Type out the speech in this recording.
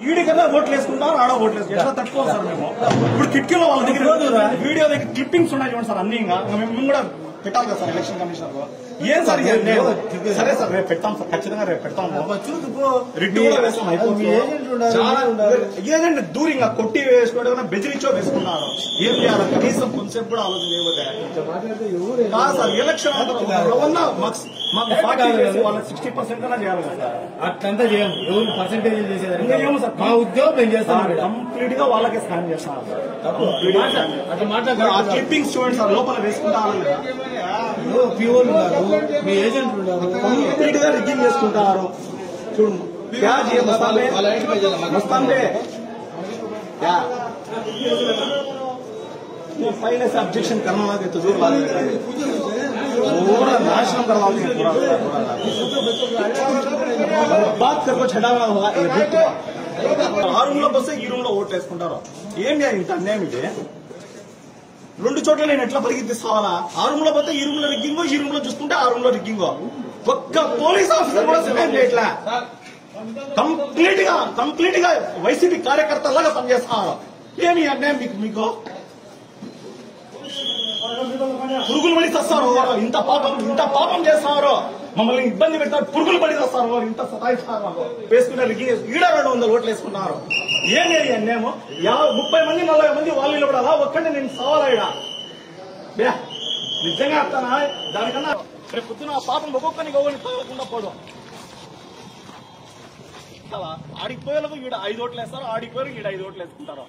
ఈడికన్నా ఓట్లు వేసుకుంటారు, ఆడ ఓట్లు వేసుకుంటారు. ఎట్లా తట్టుకోవాలి సార్ మేము? ఇప్పుడు కిటికీలో వాళ్ళ దగ్గర వీడియో దగ్గర క్లిప్పింగ్స్ ఉన్నాయి చూడండి సార్. అన్ని ఇంకా మేము కూడా పెట్టాలి కదా సార్ ఎలక్షన్ కమిషనర్. ఏం సార్ సరే సార్ రేపు పెడతాం సార్, ఖచ్చితంగా రేపు పెడతాం. రెడ్డి కూడా వేస్తాం అయిపోతుంది. ఏజెంట్ దూరంగా కొట్టి వేసుకోవడం బెదిరించో వేసుకున్నారు. ఏం చేయాలి కనీసం కొంచెంసేపు కూడా ఆలోచన చేయబోతే కాదు సార్. ఎలక్షన్ మాకు 40 వాళ్ళకి 60% కన్నా చేయాలి కదా. అట్లంతా చేయము. ఎవరు పర్సెంటేజ్ చేసేది ఏమో సార్. మా ఉద్యోగం నేను చేస్తాను. కంప్లీట్ గా వాళ్ళకే స్కాన్ చేస్తున్నారు సార్. అట్లా మాట్లాడారు. ఆ క్లిప్పింగ్స్ చూడండి సార్, లోపల వేసుకుంటారు. ప్యూర్ ఉన్నారు, మీ ఏజెంట్లు ఉన్నారు, కంప్లీట్ గా రిగ్గింగ్ చేసుకుంటారు. చూడు पहले से ऑब्जेक्शन करना होगा तो जोर पूरा नाशनम करवाओगे पूरा बात कर कुछ हटाना होगा. ఆ రూమ్ లో బస్సు ఈ రూమ్ లో ఓట్లు వేసుకుంటారు. ఏం ఇంత అన్యాయం ఇది? రెండు చోట్ల నేను ఎట్లా పరిగెత్తిస్తావాలా? ఆ రూమ్ లో పోతే ఈ రూమ్ లో రిగ్గింగో, ఈ రూమ్ లో చూసుకుంటే ఆ రూమ్ లో రిగ్గింగో. ఒక్క పోలీస్ ఆఫీసర్ కూడా సహాయం చేయట్లా. కంప్లీట్ గా వైసీపీ కార్యకర్తలాగా పనిచేస్తున్నారు. ఏమి అన్యాయం మీకు? పురుగులు పడి చేస్తారు. ఇంత పాపం చేస్తున్నారు. మమ్మల్ని ఇబ్బంది పెడతారు. పురుగులు పడి చేస్తారు. ఇంత సతాయిస్తారు. వేసుకునే ఈడ 200 ఓట్లు వేసుకున్నారు. ఏం అన్యాయము? 30 మంది 40 మంది వాళ్ళు నిలబడాలా? ఒక్కడే నేను సవాలా ఇడ? నిజంగా అర్థనా? దానికన్నా రేపు పొద్దున పాపం ఒక్కొక్కరికి తగలకుండా పోదు. ఆడికి పోయేలకు ఈడ 5 ఓట్లు వేస్తారు, ఆడికి పోయేలకు ఈడ 5 ఓట్లు వేసుకుంటారు.